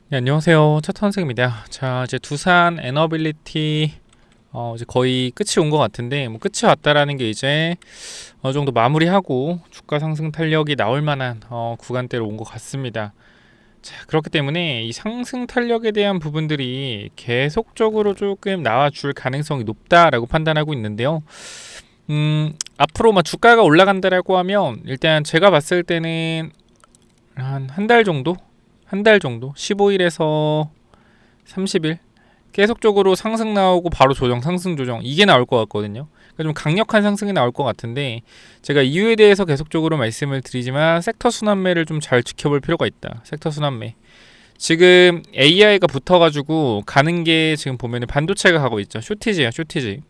네, 안녕하세요. 차트선생입니다. 자, 이제 두산 에너빌리티 이제 거의 끝이 온 것 같은데, 뭐 끝이 왔다라는 게 이제 어느 정도 마무리하고 주가 상승 탄력이 나올 만한 구간대로 온 것 같습니다. 자, 그렇기 때문에 이 상승 탄력에 대한 부분들이 계속적으로 조금 나와줄 가능성이 높다라고 판단하고 있는데요. 앞으로 막 주가가 올라간다라고 하면 일단 제가 봤을 때는 한 달 정도? 한 달 정도? 15일에서 30일? 계속적으로 상승 나오고 바로 조정, 상승 조정 이게 나올 것 같거든요. 그러니까 좀 강력한 상승이 나올 것 같은데 제가 이유에 대해서 계속적으로 말씀을 드리지만 섹터 순환매를 좀 잘 지켜볼 필요가 있다. 섹터 순환매. 지금 AI가 붙어가지고 가는 게 지금 보면은 반도체가 가고 있죠. 쇼티지야, 쇼티지.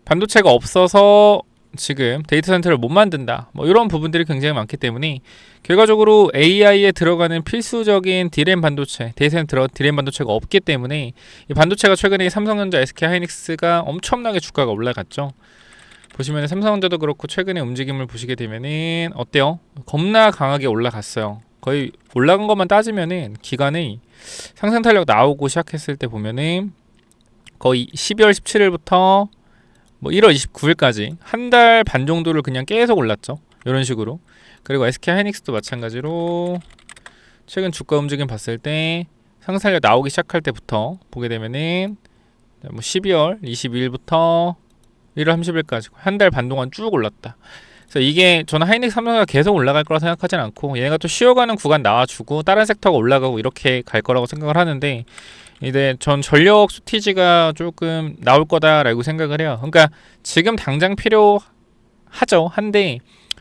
반도체가 없어서 지금 데이터 센터를 못 만든다. 뭐 이런 부분들이 굉장히 많기 때문에 결과적으로 AI에 들어가는 필수적인 디램 반도체, 데이터 센터 디램 반도체가 없기 때문에 이 반도체가 최근에 삼성전자, SK하이닉스가 엄청나게 주가가 올라갔죠. 보시면 삼성전자도 그렇고 최근에 움직임을 보시게 되면은 어때요? 겁나 강하게 올라갔어요. 거의 올라간 것만 따지면은 기간이 상승 탄력 나오고 시작했을 때 보면은 거의 12월 17일부터 뭐 1월 29일까지 한 달 반 정도를 그냥 계속 올랐죠. 이런 식으로. 그리고 SK 하이닉스도 마찬가지로 최근 주가 움직임 봤을 때 상승력 나오기 시작할 때부터 보게 되면은 뭐 12월 22일부터 1월 30일까지 한 달 반 동안 쭉 올랐다. 그래서 이게 저는 하이닉스 삼성가 계속 올라갈 거라 생각하진 않고 얘가 또 쉬어가는 구간 나와주고 다른 섹터가 올라가고 이렇게 갈 거라고 생각을 하는데 이제 전 전력 수티지가 조금 나올 거다라고 생각을 해요. 그러니까 지금 당장 필요하죠. 한데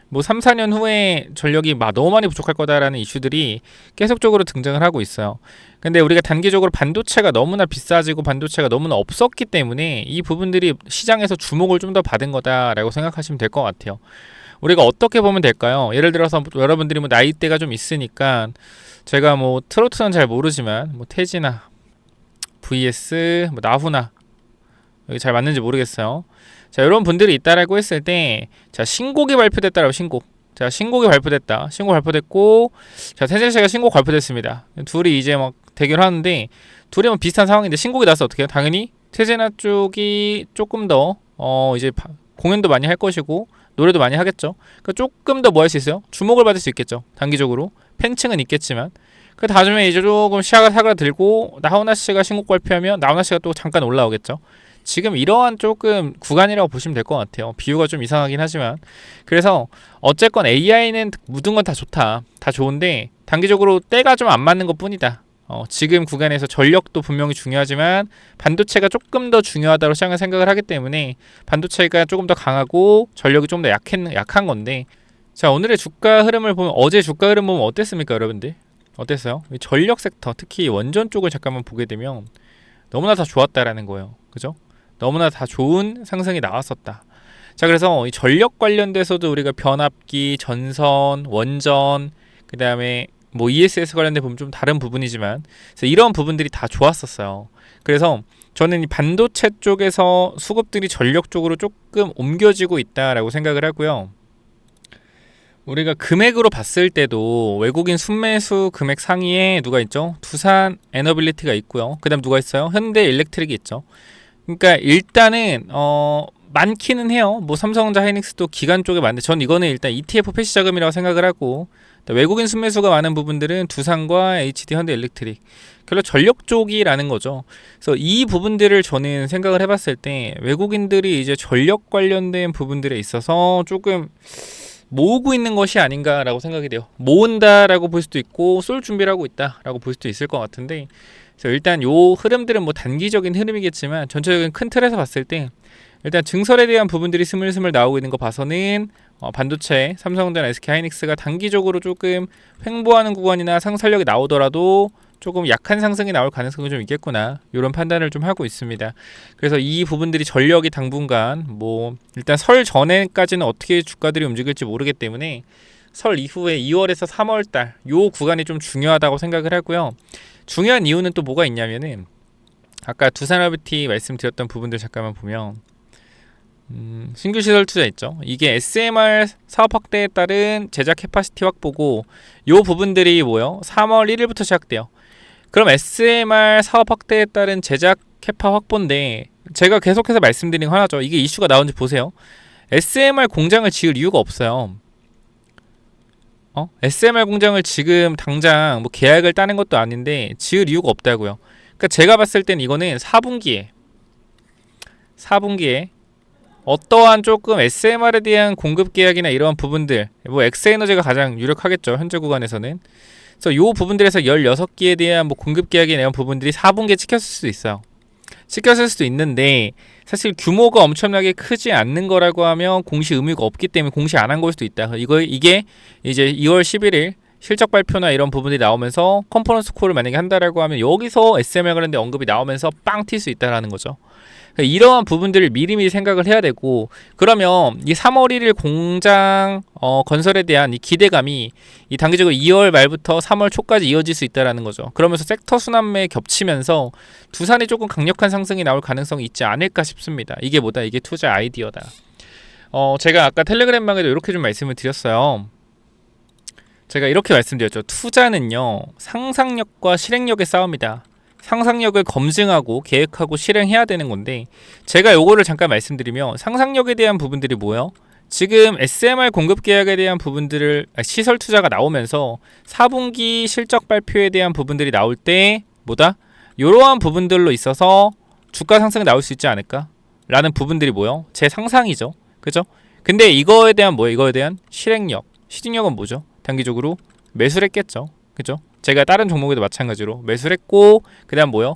뭐 3, 4년 후에 전력이 막 너무 많이 부족할 거다라는 이슈들이 계속적으로 등장을 하고 있어요. 근데 우리가 단기적으로 반도체가 너무나 비싸지고 반도체가 너무나 없었기 때문에 이 부분들이 시장에서 주목을 좀 더 받은 거다라고 생각하시면 될 것 같아요. 우리가 어떻게 보면 될까요? 예를 들어서 여러분들이 뭐 나이대가 좀 있으니까 제가 뭐 트로트는 잘 모르지만 뭐 태지나 vs 뭐 나후나 여기 잘 맞는지 모르겠어요. 자, 이런 분들이 있다라고 했을 때, 자, 신곡이 발표됐다라고 신곡. 자, 신곡이 발표됐다. 신곡 발표됐고, 자, 태재씨가 신곡 발표됐습니다. 둘이 이제 막 대결하는데, 둘이 뭐 비슷한 상황인데 신곡이 나서 어떻게 해요? 당연히 태재나 쪽이 조금 더 이제 공연도 많이 할 것이고 노래도 많이 하겠죠. 그러니까 조금 더 뭐 할 수 있어요? 주목을 받을 수 있겠죠. 단기적으로 팬층은 있겠지만. 그 다음에 이제 조금 시야가 사그라들고 나훈아 씨가 신곡 발표하면 나훈아 씨가 또 잠깐 올라오겠죠. 지금 이러한 조금 구간이라고 보시면 될 것 같아요. 비유가 좀 이상하긴 하지만. 그래서 어쨌건 AI는 묻은 건 다 좋다. 다 좋은데 단기적으로 때가 좀 안 맞는 것 뿐이다. 지금 구간에서 전력도 분명히 중요하지만 반도체가 조금 더 중요하다고 시장은 생각을 하기 때문에 반도체가 조금 더 강하고 전력이 좀 더 약한 건데 자, 오늘의 주가 흐름을 보면 어제 주가 흐름 보면 어땠습니까, 여러분들? 어땠어요? 전력 섹터, 특히 원전 쪽을 잠깐만 보게 되면 너무나 다 좋았다라는 거예요. 그죠? 너무나 다 좋은 상승이 나왔었다. 자, 그래서 이 전력 관련돼서도 우리가 변압기, 전선, 원전, 그 다음에 뭐 ESS 관련돼 보면 좀 다른 부분이지만 그래서 이런 부분들이 다 좋았었어요. 그래서 저는 이 반도체 쪽에서 수급들이 전력 쪽으로 조금 옮겨지고 있다라고 생각을 하고요. 우리가 금액으로 봤을 때도 외국인 순매수 금액 상위에 누가 있죠? 두산 에너빌리티가 있고요. 그 다음 누가 있어요? 현대 일렉트릭이 있죠. 그러니까 일단은 많기는 해요. 뭐 삼성전자 하이닉스도 기관 쪽에 많은데 전 이거는 일단 ETF 패시 자금이라고 생각을 하고 외국인 순매수가 많은 부분들은 두산과 HD 현대 일렉트릭 결국 전력 쪽이라는 거죠. 그래서 이 부분들을 저는 생각을 해봤을 때 외국인들이 이제 전력 관련된 부분들에 있어서 조금 모으고 있는 것이 아닌가라고 생각이 돼요. 모은다라고 볼 수도 있고 쏠 준비를 하고 있다라고 볼 수도 있을 것 같은데 그래서 일단 요 흐름들은 뭐 단기적인 흐름이겠지만 전체적인 큰 틀에서 봤을 때 일단 증설에 대한 부분들이 스물스물 나오고 있는 거 봐서는 반도체, 삼성전자, SK하이닉스가 단기적으로 조금 횡보하는 구간이나 상승력이 나오더라도 조금 약한 상승이 나올 가능성이 좀 있겠구나 이런 판단을 좀 하고 있습니다. 그래서 이 부분들이 전력이 당분간 뭐 일단 설 전에까지는 어떻게 주가들이 움직일지 모르기 때문에 설 이후에 2월에서 3월달 요 구간이 좀 중요하다고 생각을 하고요. 중요한 이유는 또 뭐가 있냐면은 아까 두산화이티 말씀드렸던 부분들 잠깐만 보면 신규 시설 투자 있죠. 이게 SMR 사업 확대에 따른 제작 캐파시티 확보고 요 부분들이 뭐요? 3월 1일부터 시작돼요. 그럼 SMR 사업 확대에 따른 제작 캐파 확보인데 제가 계속해서 말씀드린 거 하나죠. 이게 이슈가 나온지 보세요. SMR 공장을 지을 이유가 없어요. SMR 공장을 지금 당장 뭐 계약을 따는 것도 아닌데 지을 이유가 없다고요. 그러니까 제가 봤을 땐 이거는 4분기에 어떠한 조금 SMR에 대한 공급 계약이나 이러한 부분들, 뭐 엑스에너지가 가장 유력하겠죠, 현재 구간에서는. 그래서 요 부분들에서 16기에 대한 뭐 공급 계약이나 이런 부분들이 4분기에 찍혔을 수도 있어요. 찍혔을 수도 있는데 사실 규모가 엄청나게 크지 않는 거라고 하면 공시 의무가 없기 때문에 공시 안 한 걸 수도 있다. 이게 이제 2월 11일 실적 발표나 이런 부분들이 나오면서 컨퍼런스 콜을 만약에 한다라고 하면 여기서 SMR 관련된 언급이 나오면서 빵 튈 수 있다라는 거죠. 이러한 부분들을 미리미리 생각을 해야 되고, 그러면 이 3월 1일 공장 건설에 대한 이 기대감이 이 단기적으로 2월 말부터 3월 초까지 이어질 수 있다라는 거죠. 그러면서 섹터 순환매 겹치면서 두산이 조금 강력한 상승이 나올 가능성이 있지 않을까 싶습니다. 이게 뭐다? 이게 투자 아이디어다. 제가 아까 텔레그램방에도 이렇게 좀 말씀을 드렸어요. 제가 이렇게 말씀드렸죠. 투자는요, 상상력과 실행력의 싸움이다. 상상력을 검증하고 계획하고 실행해야 되는 건데, 제가 요거를 잠깐 말씀드리면 상상력에 대한 부분들이 뭐예요? 지금 SMR 공급 계약에 대한 부분들을 시설 투자가 나오면서 4분기 실적 발표에 대한 부분들이 나올 때 뭐다? 이러한 부분들로 있어서 주가 상승이 나올 수 있지 않을까? 라는 부분들이 뭐예요? 제 상상이죠. 그죠? 근데 이거에 대한 뭐예요? 이거에 대한 실행력. 실행력은 뭐죠? 단기적으로 매수를 했겠죠. 그죠? 제가 다른 종목에도 마찬가지로 매수를 했고, 그 다음 뭐요?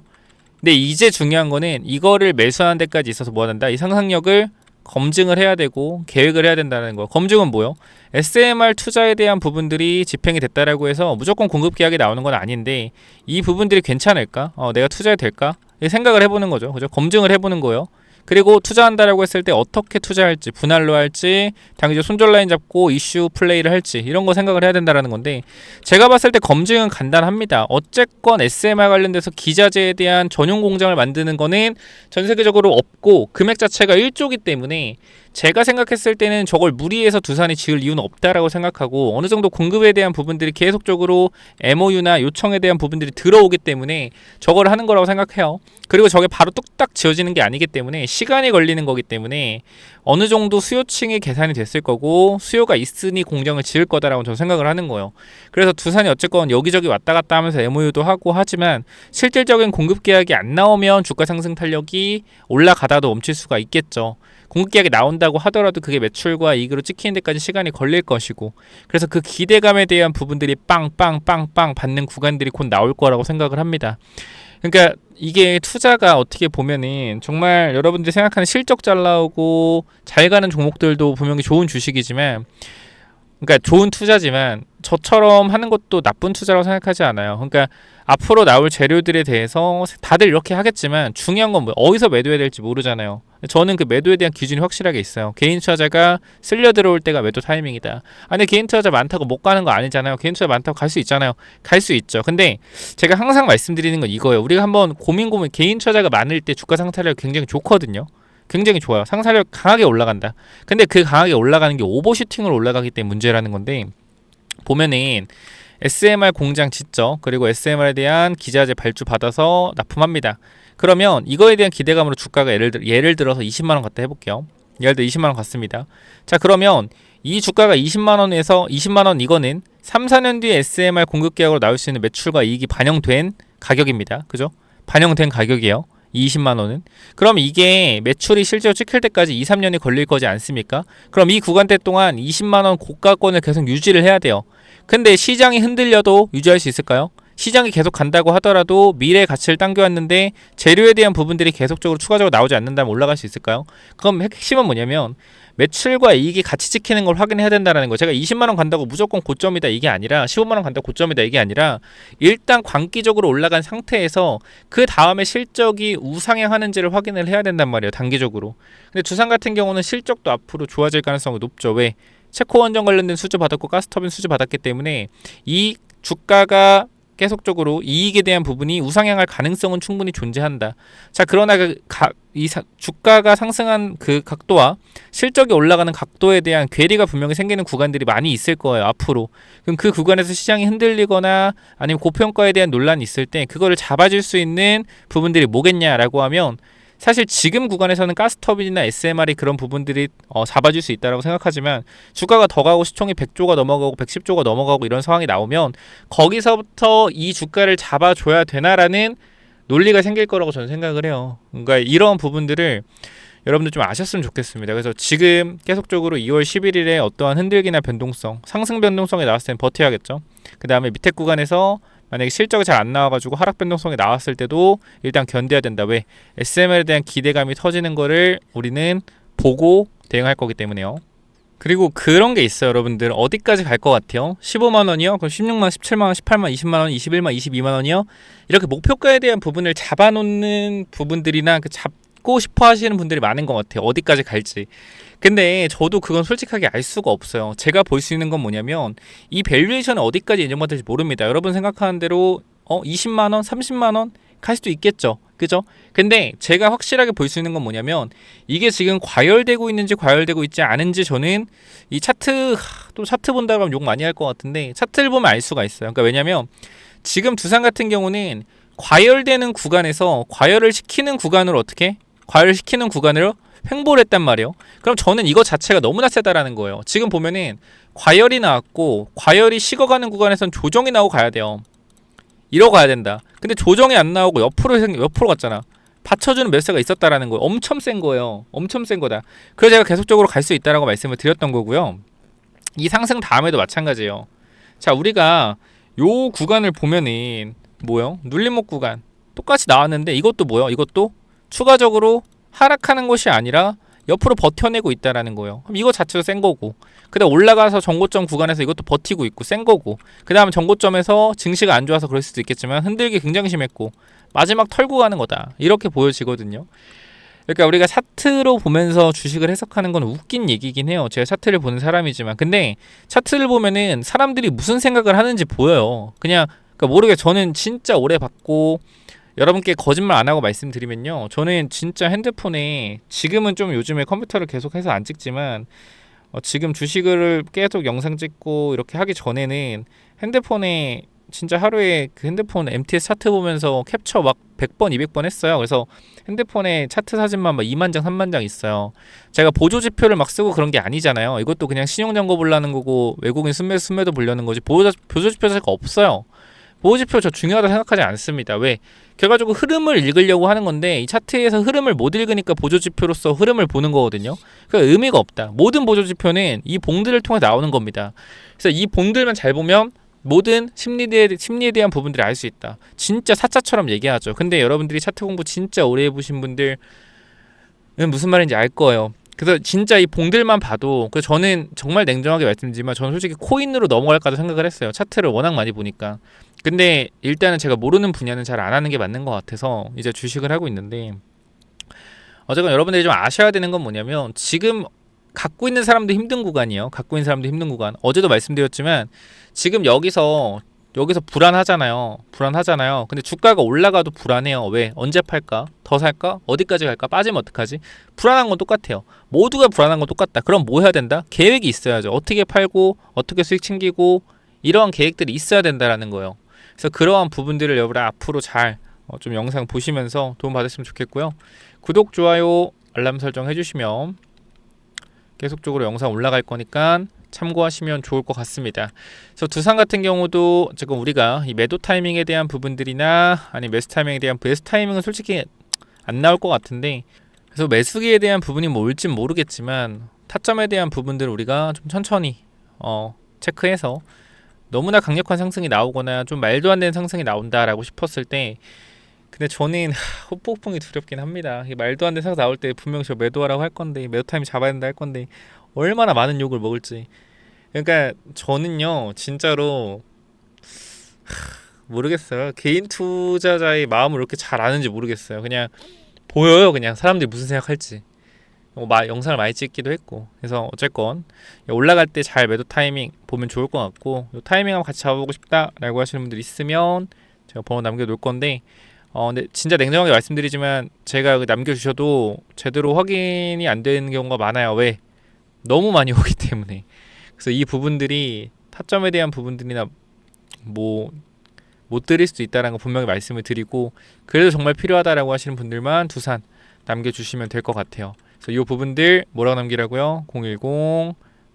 근데 이제 중요한 거는 이거를 매수하는 데까지 있어서 뭐 한다? 이 상상력을 검증을 해야 되고 계획을 해야 된다는 거. 검증은 뭐요? SMR 투자에 대한 부분들이 집행이 됐다라고 해서 무조건 공급 계약이 나오는 건 아닌데, 이 부분들이 괜찮을까? 내가 투자해도 될까? 생각을 해보는 거죠. 그죠? 검증을 해보는 거예요. 그리고 투자한다라고 했을 때 어떻게 투자할지, 분할로 할지, 당기적 손절 라인 잡고 이슈 플레이를 할지, 이런 거 생각을 해야 된다라는 건데, 제가 봤을 때 검증은 간단합니다. 어쨌건 SMR 관련돼서 기자재에 대한 전용 공장을 만드는 거는 전 세계적으로 없고 금액 자체가 1조기 때문에 제가 생각했을 때는 저걸 무리해서 두산이 지을 이유는 없다라고 생각하고, 어느 정도 공급에 대한 부분들이 계속적으로 MOU나 요청에 대한 부분들이 들어오기 때문에 저걸 하는 거라고 생각해요. 그리고 저게 바로 뚝딱 지어지는 게 아니기 때문에 시간이 걸리는 거기 때문에 어느 정도 수요층이 계산이 됐을 거고, 수요가 있으니 공장을 지을 거다라고 저는 생각을 하는 거예요. 그래서 두산이 어쨌건 여기저기 왔다 갔다 하면서 MOU도 하고 하지만 실질적인 공급 계약이 안 나오면 주가 상승 탄력이 올라가다도 멈출 수가 있겠죠. 공급 계약이 나온다고 하더라도 그게 매출과 이익으로 찍히는 데까지 시간이 걸릴 것이고, 그래서 그 기대감에 대한 부분들이 빵빵빵빵 받는 구간들이 곧 나올 거라고 생각을 합니다. 그러니까 이게 투자가 어떻게 보면은 정말 여러분들이 생각하는 실적 잘 나오고 잘 가는 종목들도 분명히 좋은 주식이지만, 그러니까 좋은 투자지만 저처럼 하는 것도 나쁜 투자라고 생각하지 않아요. 그러니까 앞으로 나올 재료들에 대해서 다들 이렇게 하겠지만 중요한 건 뭐예요? 어디서 매도해야 될지 모르잖아요. 저는 그 매도에 대한 기준이 확실하게 있어요. 개인 투자자가 쓸려 들어올 때가 매도 타이밍이다. 아니, 개인 투자자 많다고 못 가는 거 아니잖아요. 개인 투자 많다고 갈 수 있잖아요. 갈 수 있죠. 근데 제가 항상 말씀드리는 건 이거예요. 우리가 한번 고민 개인 투자자가 많을 때 주가 상승률이 굉장히 좋거든요. 굉장히 좋아요. 상승률 강하게 올라간다. 근데 그 강하게 올라가는 게 오버슈팅으로 올라가기 때문에 문제라는 건데, 보면은 SMR 공장 짓죠. 그리고 SMR에 대한 기자재 발주 받아서 납품합니다. 그러면 이거에 대한 기대감으로 주가가 예를 들어서 20만원 갔다 해볼게요. 예를 들어 20만원 갔습니다. 자, 그러면 이 주가가 20만원에서 20만원, 이거는 3, 4년 뒤에 SMR 공급 계약으로 나올 수 있는 매출과 이익이 반영된 가격입니다. 그죠? 반영된 가격이에요. 20만원은. 그럼 이게 매출이 실제로 찍힐 때까지 2, 3년이 걸릴 거지 않습니까? 그럼 이 구간대 동안 20만원 고가권을 계속 유지를 해야 돼요. 근데 시장이 흔들려도 유지할 수 있을까요? 시장이 계속 간다고 하더라도 미래 가치를 당겨왔는데 재료에 대한 부분들이 계속적으로 추가적으로 나오지 않는다면 올라갈 수 있을까요? 그럼 핵심은 뭐냐면 매출과 이익이 같이 지키는 걸 확인해야 된다는 거예요. 제가 20만원 간다고 무조건 고점이다 이게 아니라, 15만원 간다고 고점이다 이게 아니라, 일단 광기적으로 올라간 상태에서 그 다음에 실적이 우상향하는지를 확인을 해야 된단 말이에요. 단기적으로. 근데 두산 같은 경우는 실적도 앞으로 좋아질 가능성이 높죠. 왜? 체코 원전 관련된 수주 받았고 가스터빈 수주 받았기 때문에 이 주가가 계속적으로 이익에 대한 부분이 우상향할 가능성은 충분히 존재한다. 자, 그러나 주가가 상승한 그 각도와 실적이 올라가는 각도에 대한 괴리가 분명히 생기는 구간들이 많이 있을 거예요, 앞으로. 그럼 그 구간에서 시장이 흔들리거나 아니면 고평가에 대한 논란이 있을 때 그거를 잡아줄 수 있는 부분들이 뭐겠냐라고 하면, 사실 지금 구간에서는 가스터빈이나 SMR이 그런 부분들이 잡아줄 수 있다고 생각하지만, 주가가 더 가고 시총이 100조가 넘어가고 110조가 넘어가고 이런 상황이 나오면 거기서부터 이 주가를 잡아줘야 되나라는 논리가 생길 거라고 저는 생각을 해요. 그러니까 이런 부분들을 여러분들 좀 아셨으면 좋겠습니다. 그래서 지금 계속적으로 2월 11일에 어떠한 흔들기나 변동성, 상승 변동성이 나왔을 때는 버텨야겠죠. 그 다음에 밑에 구간에서 만약에 실적이 잘 안 나와가지고 하락 변동성이 나왔을 때도 일단 견뎌야 된다. 왜? SML에 대한 기대감이 터지는 거를 우리는 보고 대응할 거기 때문에요. 그리고 그런 게 있어요, 여러분들. 어디까지 갈 것 같아요? 15만 원이요? 그럼 16만, 17만 원, 18만, 20만 원, 21만, 22만 원이요? 이렇게 목표가에 대한 부분을 잡아놓는 부분들이나 그 잡고 싶어 하시는 분들이 많은 것 같아요. 어디까지 갈지. 근데 저도 그건 솔직하게 알 수가 없어요. 제가 볼 수 있는 건 뭐냐면, 이 밸류에이션이 어디까지 인정받을지 모릅니다. 여러분 생각하는 대로 20만 원, 30만 원 갈 수도 있겠죠. 그죠? 근데 제가 확실하게 볼 수 있는 건 뭐냐면, 이게 지금 과열되고 있는지 과열되고 있지 않은지, 저는 이 차트, 또 차트 본다고 하면 욕 많이 할 것 같은데 차트를 보면 알 수가 있어요. 그러니까 왜냐면 지금 두산 같은 경우는 과열되는 구간에서 과열을 시키는 구간으로 어떻게? 과열을 시키는 구간으로 횡보를 했단 말이에요. 그럼 저는 이거 자체가 너무나 세다라는 거예요. 지금 보면은 과열이 나왔고, 과열이 식어가는 구간에선 조정이 나오고 가야 돼요. 이러고 가야 된다. 근데 조정이 안 나오고 옆으로 갔잖아. 받쳐주는 매수세가 있었다라는 거예요. 엄청 센 거예요. 엄청 센 거다. 그래서 제가 계속적으로 갈 수 있다라고 말씀을 드렸던 거고요. 이 상승 다음에도 마찬가지예요. 자, 우리가 요 구간을 보면은 뭐요? 눌림목 구간 똑같이 나왔는데, 이것도 뭐요? 이것도 추가적으로 하락하는 것이 아니라 옆으로 버텨내고 있다라는 거예요. 그럼 이거 자체도 센 거고, 그다음 올라가서 정고점 구간에서 이것도 버티고 있고 센 거고, 그 다음 정고점에서 증시가 안 좋아서 그럴 수도 있겠지만 흔들기 굉장히 심했고 마지막 털고 가는 거다, 이렇게 보여지거든요. 그러니까 우리가 차트로 보면서 주식을 해석하는 건 웃긴 얘기긴 해요. 제가 차트를 보는 사람이지만, 근데 차트를 보면은 사람들이 무슨 생각을 하는지 보여요. 그냥 그러니까 모르게, 저는 진짜 오래 봤고, 여러분께 거짓말 안 하고 말씀드리면요, 저는 진짜 핸드폰에, 지금은 좀 요즘에 컴퓨터를 계속해서 안 찍지만 지금 주식을 계속 영상 찍고 이렇게 하기 전에는 핸드폰에 진짜 하루에 그 핸드폰 MTS 차트 보면서 캡처 막 100번 200번 했어요. 그래서 핸드폰에 차트 사진만 막 2만 장 3만 장 있어요. 제가 보조 지표를 막 쓰고 그런 게 아니잖아요. 이것도 그냥 신용점검 보려는 거고 외국인 순매도 보려는 거지, 보조 지표 자체가 없어요. 보호지표 저 중요하다 생각하지 않습니다. 왜? 결과적으로 흐름을 읽으려고 하는 건데, 이 차트에서 흐름을 못 읽으니까 보조지표로서 흐름을 보는 거거든요. 그러니까 의미가 없다. 모든 보조지표는 이 봉들을 통해 나오는 겁니다. 그래서 이 봉들만 잘 보면 모든 심리에 대한 부분들을 알 수 있다. 진짜 사자처럼 얘기하죠. 근데 여러분들이 차트 공부 진짜 오래 해보신 분들은 무슨 말인지 알 거예요. 그래서 진짜 이 봉들만 봐도, 그래서 저는 정말 냉정하게 말씀드리지만 저는 솔직히 코인으로 넘어갈까도 생각을 했어요. 차트를 워낙 많이 보니까. 근데 일단은 제가 모르는 분야는 잘 안 하는 게 맞는 것 같아서 이제 주식을 하고 있는데, 어쨌건 여러분들이 좀 아셔야 되는 건 뭐냐면, 지금 갖고 있는 사람도 힘든 구간이에요. 갖고 있는 사람도 힘든 구간. 어제도 말씀드렸지만 지금 여기서 불안하잖아요. 근데 주가가 올라가도 불안해요. 왜? 언제 팔까? 더 살까? 어디까지 갈까? 빠지면 어떡하지? 불안한 건 똑같아요. 모두가 불안한 건 똑같다. 그럼 뭐 해야 된다? 계획이 있어야죠. 어떻게 팔고 어떻게 수익 챙기고, 이러한 계획들이 있어야 된다라는 거예요. 그래서 그러한 부분들을 여러분 앞으로 잘 좀 영상 보시면서 도움 받으시면 좋겠고요. 구독, 좋아요, 알람 설정 해주시면 계속적으로 영상 올라갈 거니까 참고하시면 좋을 것 같습니다. 그래서 두산 같은 경우도 지금 우리가 이 매도 타이밍에 대한 부분들이나 아니 매수 타이밍에 대한 매수 타이밍은 솔직히 안 나올 것 같은데, 그래서 매수기에 대한 부분이 뭐 올진 모르겠지만 타점에 대한 부분들을 우리가 좀 천천히 체크해서, 너무나 강력한 상승이 나오거나 좀 말도 안 되는 상승이 나온다라고 싶었을 때, 근데 저는 후폭풍이 두렵긴 합니다. 이 말도 안 되는 상승 나올 때 분명 저 매도하라고 할 건데, 매도 타임 잡아야 된다 할 건데 얼마나 많은 욕을 먹을지. 그러니까 저는요 진짜로 모르겠어요. 개인 투자자의 마음을 이렇게 잘 아는지 모르겠어요. 그냥 보여요. 그냥 사람들이 무슨 생각할지. 영상을 많이 찍기도 했고, 그래서 어쨌건 올라갈 때 잘 매도 타이밍 보면 좋을 것 같고, 이 타이밍하고 같이 잡아보고 싶다라고 하시는 분들 있으면 제가 번호 남겨놓을 건데, 근데 진짜 냉정하게 말씀드리지만 제가 남겨주셔도 제대로 확인이 안 되는 경우가 많아요. 왜? 너무 많이 오기 때문에. 그래서 이 부분들이 타점에 대한 부분들이나 뭐 못 드릴 수도 있다는 거 분명히 말씀을 드리고, 그래도 정말 필요하다라고 하시는 분들만 두산 남겨주시면 될 것 같아요. 그래서 이 부분들 뭐라고 남기라고요?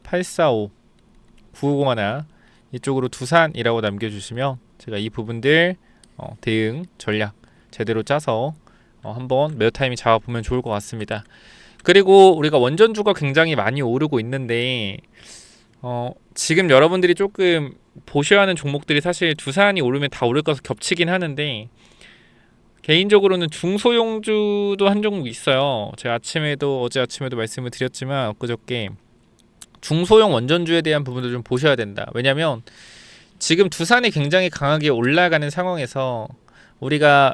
010-845-9501 이쪽으로 두산이라고 남겨주시면 제가 이 부분들 대응 전략 제대로 짜서 한번 매도 타이밍 잡아보면 좋을 것 같습니다. 그리고 우리가 원전주가 굉장히 많이 오르고 있는데 지금 여러분들이 조금 보셔야 하는 종목들이 사실 두산이 오르면 다 오를 것으로 겹치긴 하는데, 개인적으로는 중소형주도 한 종목 있어요. 제가 어제 아침에도 말씀을 드렸지만 엊그저께 중소형 원전주에 대한 부분도 좀 보셔야 된다. 왜냐면 지금 두산이 굉장히 강하게 올라가는 상황에서 우리가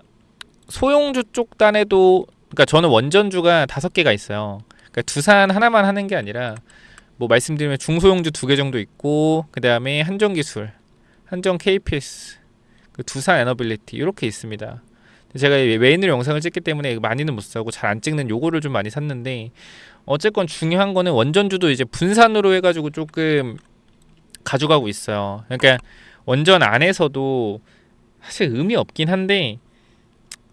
소형주 쪽 단에도, 그러니까 저는 원전주가 5개가 있어요. 그러니까 두산 하나만 하는 게 아니라 뭐 말씀드리면 중소형주 2개 정도 있고, 그 다음에 한전기술, 한전 KPS, 그 두산 에너빌리티 이렇게 있습니다. 제가 메인으로 영상을 찍기 때문에 많이는 못 사고 잘 안 찍는 요거를 좀 많이 샀는데, 어쨌건 중요한 거는 원전주도 이제 분산으로 해가지고 조금 가져가고 있어요. 그러니까 원전 안에서도 사실 의미 없긴 한데,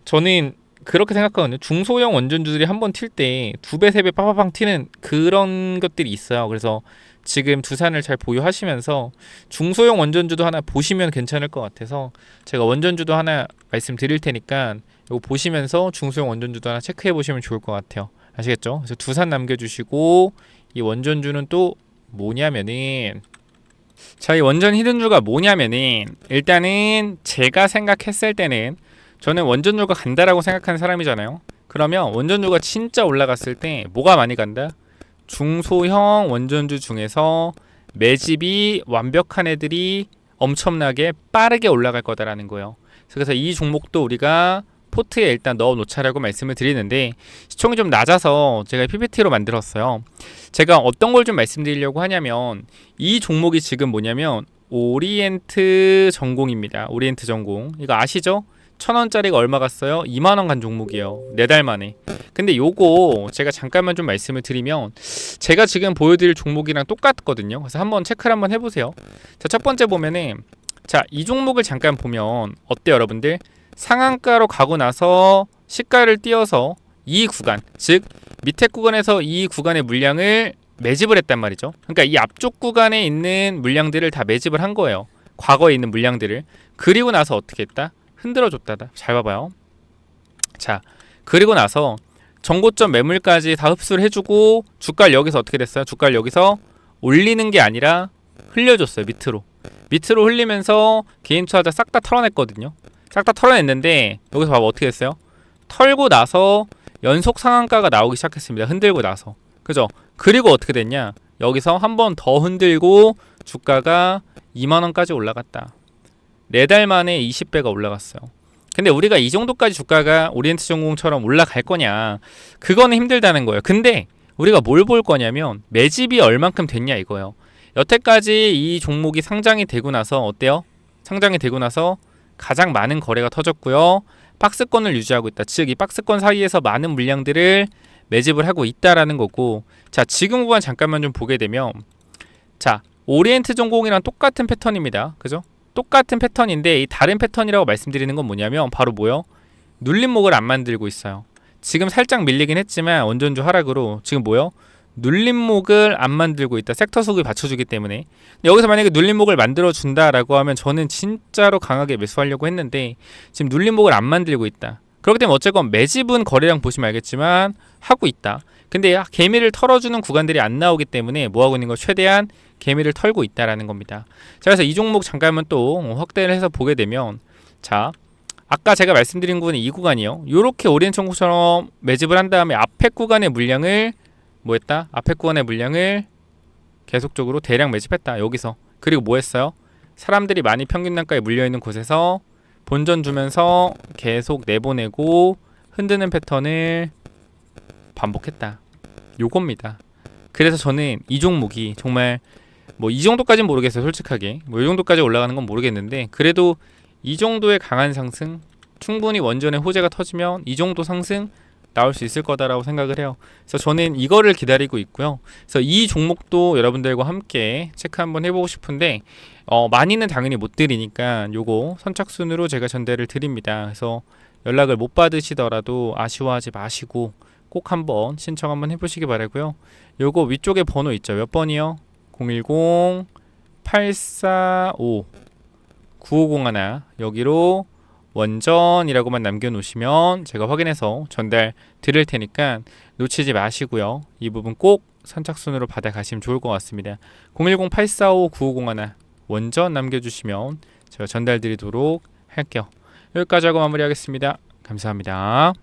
저는 그렇게 생각하거든요. 중소형 원전주들이 한번 튈 때 2배, 3배 빠바방 튀는 그런 것들이 있어요. 그래서 지금 두산을 잘 보유하시면서 중소형 원전주도 하나 보시면 괜찮을 것 같아서 제가 원전주도 하나 말씀드릴 테니까 이거 보시면서 중소형 원전주도 하나 체크해 보시면 좋을 것 같아요. 아시겠죠? 그래서 두산 남겨주시고, 이 원전주는 또 뭐냐면은, 자, 이 원전 히든주가 뭐냐면은, 일단은 제가 생각했을 때는 저는 원전주가 간다라고 생각하는 사람이잖아요. 그러면 원전주가 진짜 올라갔을 때 뭐가 많이 간다? 중소형 원전주 중에서 매집이 완벽한 애들이 엄청나게 빠르게 올라갈 거다라는 거예요. 그래서 이 종목도 우리가 포트에 일단 넣어 놓자라고 말씀을 드리는데, 시총이 좀 낮아서 제가 PPT로 만들었어요. 제가 어떤 걸 좀 말씀드리려고 하냐면, 이 종목이 지금 뭐냐면 오리엔트 전공입니다. 오리엔트 전공, 이거 아시죠? 1,000원짜리가 얼마 갔어요? 2만원 간 종목이에요. 4달 만에. 근데 요거 제가 잠깐만 좀 말씀을 드리면, 제가 지금 보여드릴 종목이랑 똑같거든요. 그래서 한번 체크를 한번 해보세요. 자, 첫 번째 보면은, 자, 이 종목을 잠깐 보면 어때요, 여러분들? 상한가로 가고 나서 시가를 띄어서 이 구간, 즉 밑에 구간에서 이 구간의 물량을 매집을 했단 말이죠. 그러니까 이 앞쪽 구간에 있는 물량들을 다 매집을 한 거예요. 과거에 있는 물량들을. 그리고 나서 어떻게 했다? 흔들어줬다. 잘 봐봐요. 자, 그리고 나서 정고점 매물까지 다 흡수를 해주고, 주가를 여기서 어떻게 됐어요? 주가를 여기서 올리는 게 아니라 흘려줬어요. 밑으로 흘리면서 개인 투자자 싹 다 털어냈거든요. 싹 다 털어냈는데 여기서 봐봐 어떻게 됐어요? 털고 나서 연속 상한가가 나오기 시작했습니다. 흔들고 나서. 그죠? 그리고 어떻게 됐냐? 여기서 한 번 더 흔들고 주가가 2만원까지 올라갔다. 4달 만에 20배가 올라갔어요. 근데 우리가 이 정도까지 주가가 오리엔트 전공처럼 올라갈 거냐, 그거는 힘들다는 거예요. 근데 우리가 뭘 볼 거냐면 매집이 얼만큼 됐냐 이거예요. 여태까지 이 종목이 상장이 되고 나서 어때요? 상장이 되고 나서 가장 많은 거래가 터졌고요. 박스권을 유지하고 있다. 즉 이 박스권 사이에서 많은 물량들을 매집을 하고 있다라는 거고, 자, 지금 구간 잠깐만 좀 보게 되면, 자, 오리엔트 전공이랑 똑같은 패턴입니다. 그죠? 똑같은 패턴인데 이 다른 패턴이라고 말씀드리는 건 뭐냐면 바로 뭐요? 눌림목을 안 만들고 있어요. 지금 살짝 밀리긴 했지만 원전주 하락으로 지금 뭐요? 눌림목을 안 만들고 있다. 섹터 속을 받쳐주기 때문에. 여기서 만약에 눌림목을 만들어준다라고 하면 저는 진짜로 강하게 매수하려고 했는데 지금 눌림목을 안 만들고 있다. 그렇기 때문에 어쨌건 매집은 거래량 보시면 알겠지만 하고 있다. 근데 개미를 털어주는 구간들이 안 나오기 때문에 뭐하고 있는 거? 최대한 개미를 털고 있다라는 겁니다. 자, 그래서 이 종목 잠깐만 또 확대를 해서 보게 되면, 자, 아까 제가 말씀드린 구간이 이 구간이요. 요렇게 오리엔트 전공처럼 매집을 한 다음에 앞에 구간의 물량을 뭐 했다? 앞에 구간의 물량을 계속적으로 대량 매집했다. 여기서. 그리고 뭐 했어요? 사람들이 많이 평균 단가에 물려있는 곳에서 본전 주면서 계속 내보내고 흔드는 패턴을 반복했다. 요겁니다. 그래서 저는 이 종목이 정말 뭐 이 정도까지는 모르겠어요. 솔직하게 뭐 이 정도까지 올라가는 건 모르겠는데, 그래도 이 정도의 강한 상승, 충분히 원전의 호재가 터지면 이 정도 상승 나올 수 있을 거다라고 생각을 해요. 그래서 저는 이거를 기다리고 있고요. 그래서 이 종목도 여러분들과 함께 체크 한번 해보고 싶은데, 많이는 당연히 못 드리니까 요거 선착순으로 제가 전달을 드립니다. 그래서 연락을 못 받으시더라도 아쉬워하지 마시고 꼭 한번 신청 한번 해보시기 바라고요. 요거 위쪽에 번호 있죠. 몇 번이요? 010-845-9501 여기로 원전이라고만 남겨놓으시면 제가 확인해서 전달 드릴 테니까 놓치지 마시고요. 이 부분 꼭 선착순으로 받아가시면 좋을 것 같습니다. 010-845-9501 원전 남겨주시면 제가 전달 드리도록 할게요. 여기까지 하고 마무리하겠습니다. 감사합니다.